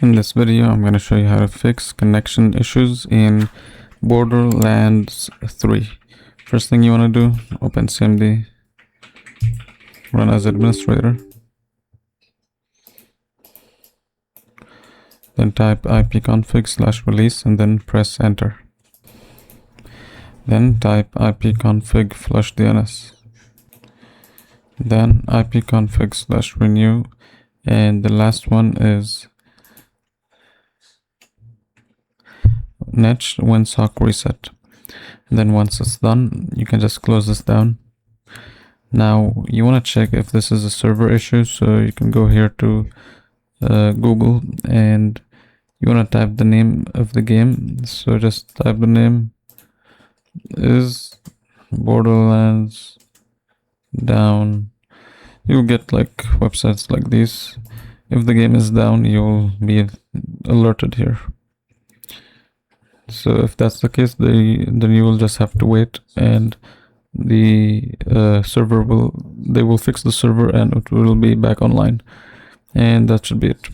In this video, I'm going to show you how to fix connection issues in Borderlands 3. First thing you want to do, open CMD, run as administrator, then type ipconfig/release and then press enter. Then type ipconfig flush DNS, then ipconfig/renew, and the last one is net winsock reset. And then once it's done, you can just close this down. Now you want to check if this is a server issue, so you can go here to Google and you want to type the name of the game. So just type the name is Borderlands down. You'll get like websites like these. If the game is down, you'll be alerted here. So if that's the case, then you will just have to wait, and the server will fix the server and it will be back online, and that should be it.